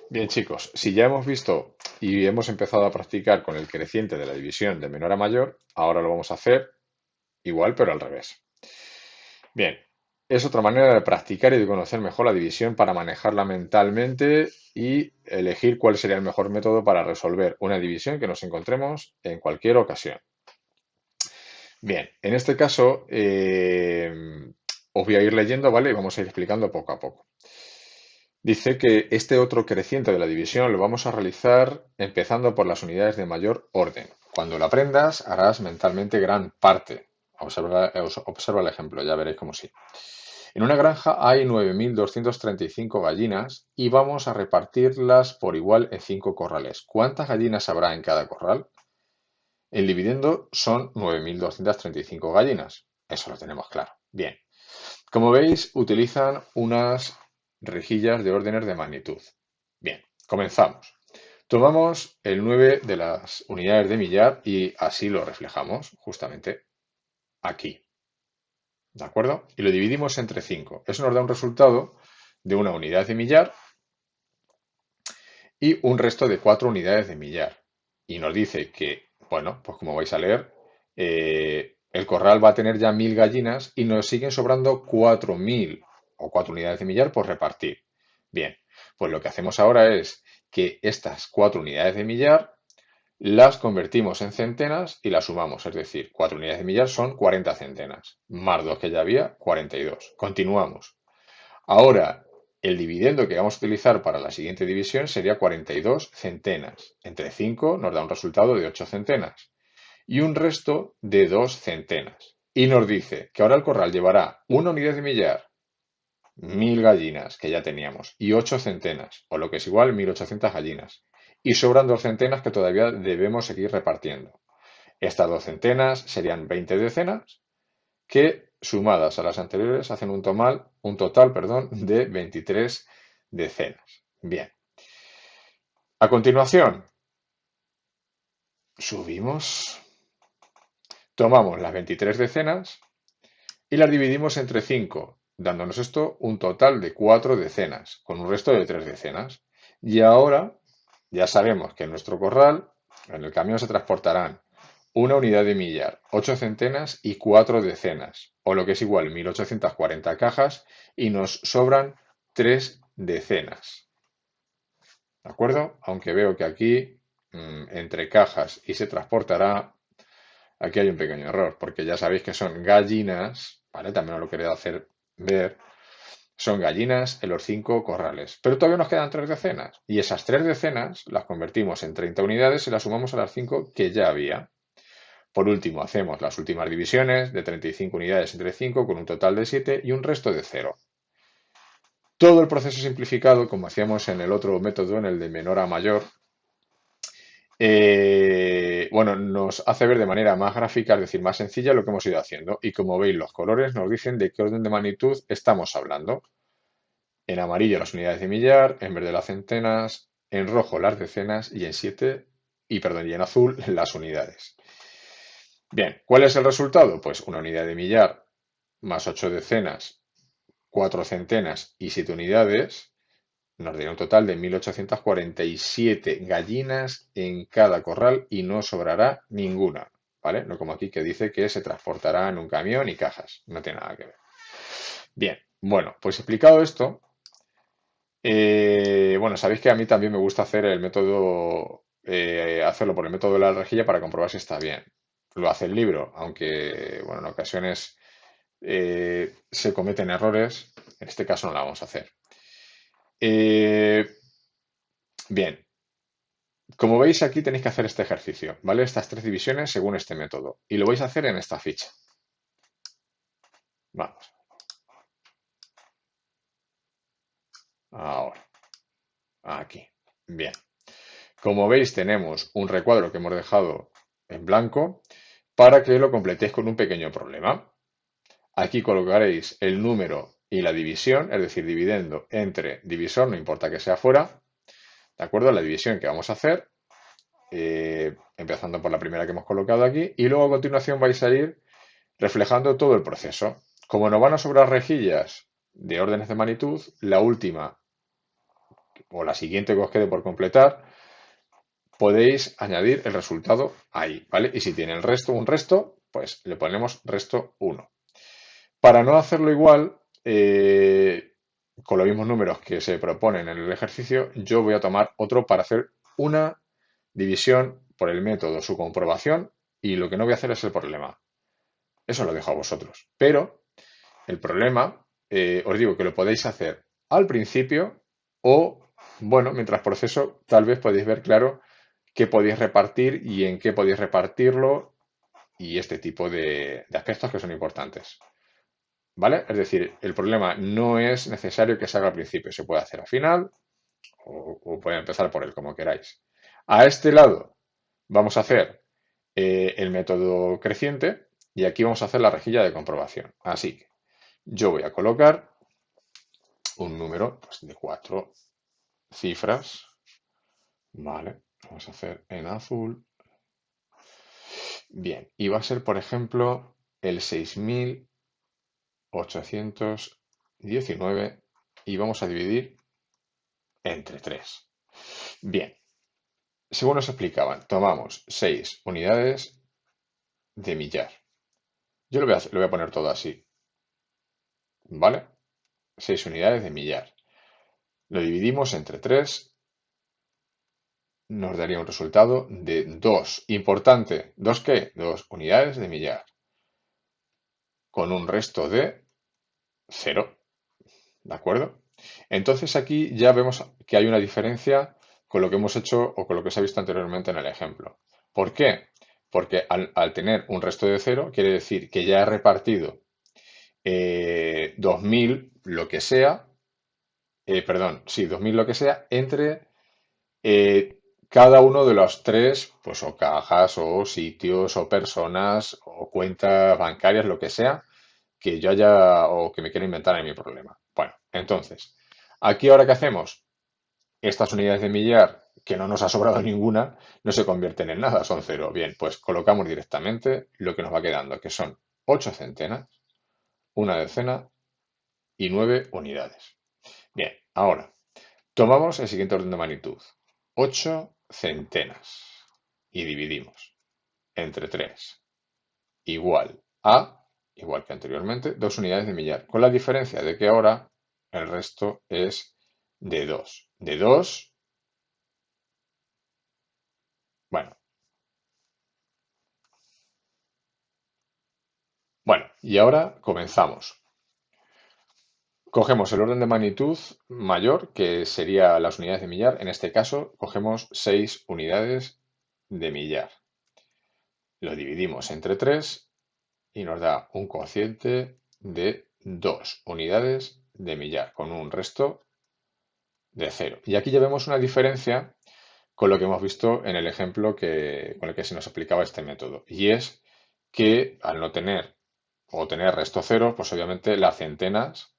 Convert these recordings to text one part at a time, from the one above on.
Bien, chicos, si ya hemos visto y hemos empezado a practicar con el creciente de la división de menor a mayor, ahora lo vamos a hacer igual, pero al revés. Bien, es otra manera de practicar y de conocer mejor la división para manejarla mentalmente y elegir cuál sería el mejor método para resolver una división que nos encontremos en cualquier ocasión. Bien, en este caso os voy a ir leyendo, ¿vale? Y vamos a ir explicando poco a poco. Dice que este otro creciente de la división lo vamos a realizar empezando por las unidades de mayor orden. Cuando lo aprendas, harás mentalmente gran parte. Observa el ejemplo, ya veréis cómo sí. En una granja hay 9.235 gallinas y vamos a repartirlas por igual en 5 corrales. ¿Cuántas gallinas habrá en cada corral? El dividendo son 9.235 gallinas. Eso lo tenemos claro. Bien. Como veis, utilizan unas rejillas de órdenes de magnitud. Bien, comenzamos. Tomamos el 9 de las unidades de millar y así lo reflejamos justamente aquí. ¿De acuerdo? Y lo dividimos entre 5. Eso nos da un resultado de una unidad de millar y un resto de 4 unidades de millar. Y nos dice que, bueno, pues como vais a leer, el corral va a tener ya 1.000 gallinas y nos siguen sobrando 4.000 o 4 unidades de millar por repartir. Bien, pues lo que hacemos ahora es que estas 4 unidades de millar las convertimos en centenas y las sumamos. Es decir, 4 unidades de millar son 40 centenas, más 2 que ya había, 42. Continuamos. Ahora, el dividendo que vamos a utilizar para la siguiente división sería 42 centenas. Entre 5 nos da un resultado de 8 centenas y un resto de 2 centenas. Y nos dice que ahora el corral llevará una unidad de millar, 1.000 gallinas que ya teníamos y 8 centenas, o lo que es igual 1.800 gallinas. Y sobran 2 centenas que todavía debemos seguir repartiendo. Estas 2 centenas serían 20 decenas que sumadas a las anteriores hacen un total, de 23 decenas. Bien. A continuación, subimos, tomamos las 23 decenas y las dividimos entre 5, dándonos esto un total de 4 decenas, con un resto de 3 decenas. Y ahora ya sabemos que en nuestro corral, en el camión se transportarán una unidad de millar, 8 centenas y 4 decenas, o lo que es igual 1.840 cajas, y nos sobran 3 decenas. ¿De acuerdo? Aunque veo que aquí, entre cajas y se transportará, aquí hay un pequeño error, porque ya sabéis que son gallinas, ¿vale? También os lo quería hacer ver. Son gallinas en los 5 corrales. Pero todavía nos quedan 3 decenas. Y esas 3 decenas las convertimos en 30 unidades y las sumamos a las 5 que ya había. Por último, hacemos las últimas divisiones de 35 unidades entre 5 con un total de 7 y un resto de 0. Todo el proceso simplificado, como hacíamos en el otro método, en el de menor a mayor, bueno, nos hace ver de manera más gráfica, es decir, más sencilla lo que hemos ido haciendo. Y como veis, los colores nos dicen de qué orden de magnitud estamos hablando. En amarillo las unidades de millar, en verde las centenas, en rojo las decenas y y en azul las unidades. Bien, ¿cuál es el resultado? Pues una unidad de millar más 8 decenas, 4 centenas y 7 unidades nos daría un total de 1.847 gallinas en cada corral y no sobrará ninguna, ¿vale? No como aquí que dice que se transportará en un camión y cajas, no tiene nada que ver. Bien, bueno, pues explicado esto, bueno, sabéis que a mí también me gusta hacer el método, hacerlo por el método de la rejilla para comprobar si está bien. Lo hace el libro, aunque, bueno, en ocasiones se cometen errores, en este caso no la vamos a hacer. Eh, bien, como veis aquí tenéis que hacer este ejercicio, ¿vale? Estas 3 divisiones según este método. Y lo vais a hacer en esta ficha. Vamos, ahora, aquí. Bien. Como veis tenemos un recuadro que hemos dejado en blanco para que lo completéis con un pequeño problema. Aquí colocaréis el número y la división, es decir, dividendo entre divisor, no importa que sea fuera, ¿de acuerdo? La división que vamos a hacer, empezando por la primera que hemos colocado aquí, y luego a continuación vais a ir reflejando todo el proceso. Como nos van a sobrar rejillas de órdenes de magnitud, la última o la siguiente que os quede por completar, podéis añadir el resultado ahí, ¿vale? Y si tiene el resto, un resto, pues le ponemos resto 1. Para no hacerlo igual, con los mismos números que se proponen en el ejercicio, yo voy a tomar otro para hacer una división por el método, su comprobación, y lo que no voy a hacer es el problema. Eso lo dejo a vosotros. Pero el problema, os digo que lo podéis hacer al principio o, bueno, mientras proceso, tal vez podéis ver claro qué podéis repartir y en qué podéis repartirlo y este tipo de aspectos que son importantes. ¿Vale? Es decir, el problema no es necesario que se haga al principio, se puede hacer al final o puede empezar por él, como queráis. A este lado vamos a hacer el método creciente y aquí vamos a hacer la rejilla de comprobación. Así que yo voy a colocar un número pues, de 4 cifras. Vale, vamos a hacer en azul. Bien, y va a ser, por ejemplo, el 6819 y vamos a dividir entre 3. Bien, según nos explicaban, tomamos 6 unidades de millar. Yo lo voy a poner todo así, ¿vale? 6 unidades de millar. Lo dividimos entre 3, nos daría un resultado de 2. Importante, ¿2 qué? 2 unidades de millar, con un resto de 0, ¿de acuerdo? Entonces aquí ya vemos que hay una diferencia con lo que hemos hecho o con lo que se ha visto anteriormente en el ejemplo. ¿Por qué? Porque al tener un resto de 0, quiere decir que ya he repartido 2000 lo que sea, perdón, sí, 2000 lo que sea, entre cada uno de los 3, pues o cajas o sitios o personas o cuentas bancarias, lo que sea, que yo haya o que me quiera inventar en mi problema. Bueno, entonces, aquí ahora qué hacemos, estas unidades de millar, que no nos ha sobrado ninguna, no se convierten en nada, son 0. Bien, pues colocamos directamente lo que nos va quedando, que son 8 centenas, una decena y 9 unidades. Bien, ahora, tomamos el siguiente orden de magnitud, 8 centenas, y dividimos entre 3, igual a, igual que anteriormente, 2 unidades de millar, con la diferencia de que ahora el resto es de 2. De 2, bueno, y ahora comenzamos. Cogemos el orden de magnitud mayor, que sería las unidades de millar. En este caso, cogemos 6 unidades de millar. Lo dividimos entre 3 y nos da un cociente de 2 unidades de millar, con un resto de 0. Y aquí ya vemos una diferencia con lo que hemos visto en el ejemplo con el que se nos aplicaba este método. Y es que al no tener o tener resto 0, pues obviamente las centenas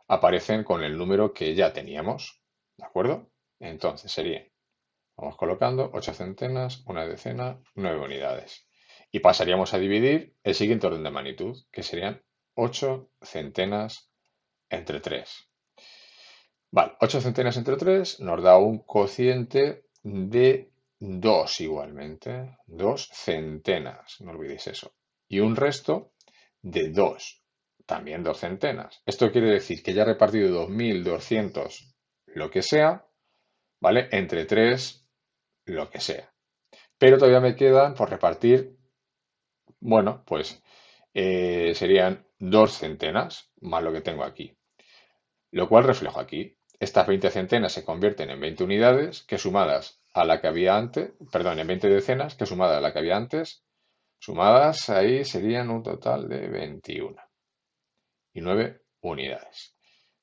aparecen con el número que ya teníamos. ¿De acuerdo? Entonces serían, vamos colocando 8 centenas, una decena, 9 unidades. Y pasaríamos a dividir el siguiente orden de magnitud, que serían 8 centenas entre 3. Vale, 8 centenas entre 3 nos da un cociente de 2 igualmente. 2 centenas, no olvidéis eso. Y un resto de 2, también 2 centenas. Esto quiere decir que ya he repartido 2200 lo que sea, ¿vale? Entre 3 lo que sea. Pero todavía me quedan por repartir, bueno, pues serían 2 centenas más lo que tengo aquí. Lo cual reflejo aquí. Estas 20 centenas se convierten en 20 unidades que sumadas a la que había antes, perdón, en 20 decenas que sumadas a la que había antes, sumadas ahí serían un total de 21 y 9 unidades.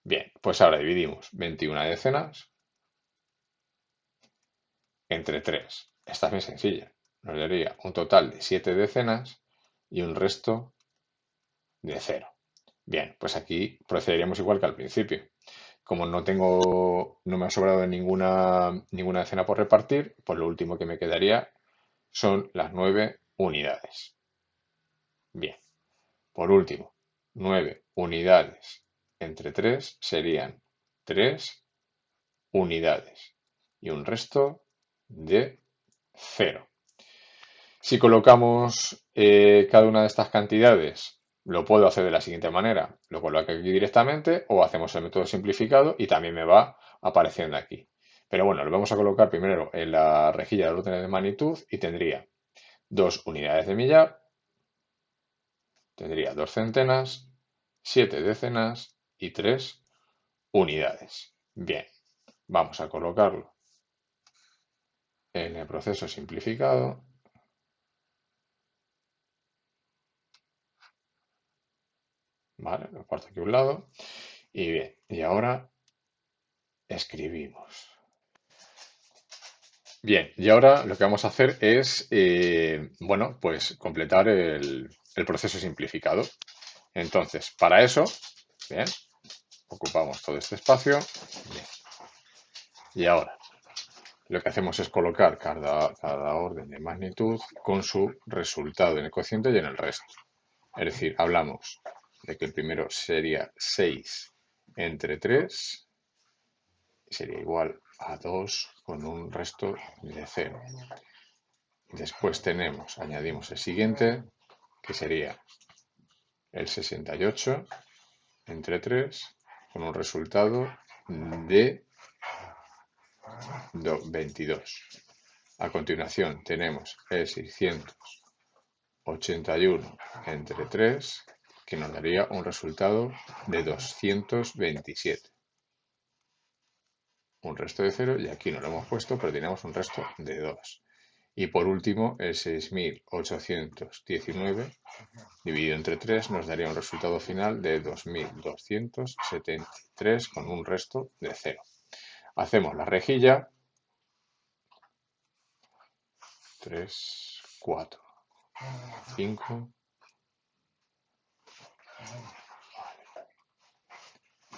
Bien, pues ahora dividimos 21 decenas entre 3. Esta es bien sencilla. Nos daría un total de 7 decenas y un resto de 0. Bien, pues aquí procederíamos igual que al principio. Como no me ha sobrado ninguna decena por repartir, pues lo último que me quedaría son las 9 unidades. Bien, por último, 9 unidades entre 3 serían 3 unidades y un resto de 0. Si colocamos cada una de estas cantidades, lo puedo hacer de la siguiente manera. Lo coloco aquí directamente o hacemos el método simplificado y también me va apareciendo aquí. Pero bueno, lo vamos a colocar primero en la rejilla del orden de magnitud y tendría 2 unidades de millar, tendría 2 centenas, 7 decenas y 3 unidades. Bien, vamos a colocarlo en el proceso simplificado. Vale, lo parto aquí a un lado. Y bien, y ahora escribimos. Bien, y ahora lo que vamos a hacer es, bueno, pues completar el proceso simplificado. Entonces, para eso, bien, ocupamos todo este espacio. Bien. Y ahora, lo que hacemos es colocar cada orden de magnitud con su resultado en el cociente y en el resto. Es decir, hablamos de que el primero sería 6 entre 3, sería igual a 2 con un resto de 0. Después añadimos el siguiente, que sería el 68 entre 3 con un resultado de 22. A continuación tenemos el 681 entre 3, que nos daría un resultado de 227. Un resto de 0 y aquí no lo hemos puesto, pero tenemos un resto de 2. Y por último, el 6819 dividido entre 3 nos daría un resultado final de 2273 con un resto de 0. Hacemos la rejilla. 3, 4, 5.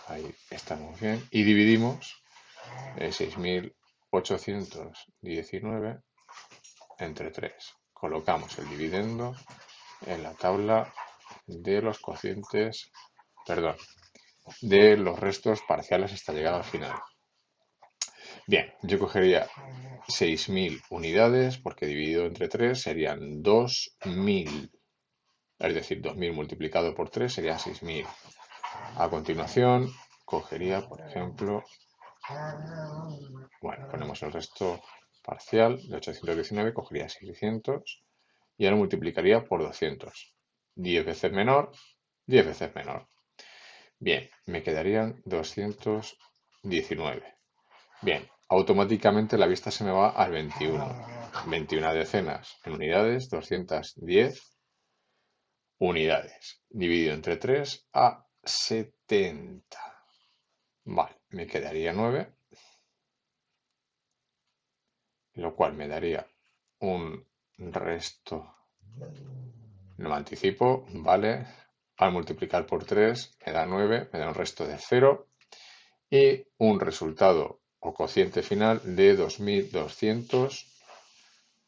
Ahí estamos bien. Y dividimos el 6819 entre 3. Colocamos el dividendo en la tabla de los cocientes, perdón, de los restos parciales hasta llegar al final. Bien, yo cogería 6.000 unidades porque dividido entre 3 serían 2.000. Es decir, 2.000 multiplicado por 3 sería 6.000. A continuación, cogería, por ejemplo, bueno, ponemos el resto parcial de 819, cogería 600 y ahora multiplicaría por 200. 10 veces menor, 10 veces menor. Bien, me quedarían 219. Bien, automáticamente la vista se me va al 21. 21 decenas en unidades, 210 unidades. Dividido entre 3 a 70. Vale, me quedaría 9, lo cual me daría un resto, no me anticipo, vale, al multiplicar por 3 me da 9, me da un resto de 0 y un resultado o cociente final de 2200,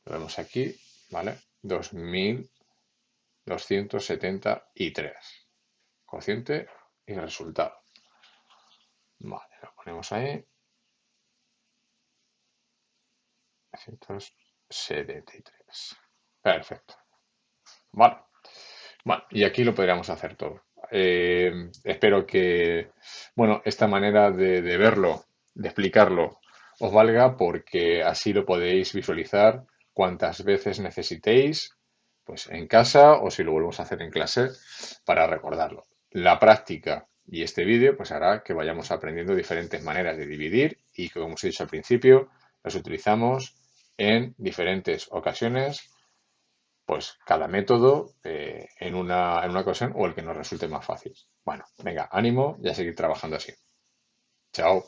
lo vemos aquí, ¿vale? 2273, cociente y resultado. Vale, lo ponemos ahí. 173. Perfecto. Vale. Bueno, y aquí lo podríamos hacer todo. Espero que, bueno, esta manera de verlo, de explicarlo, os valga porque así lo podéis visualizar cuantas veces necesitéis, pues en casa o si lo volvemos a hacer en clase para recordarlo. La práctica y este vídeo pues hará que vayamos aprendiendo diferentes maneras de dividir y que, como os he dicho al principio, las utilizamos en diferentes ocasiones, pues cada método en una ocasión o el que nos resulte más fácil. Bueno, venga, ánimo y a seguir trabajando así. Chao.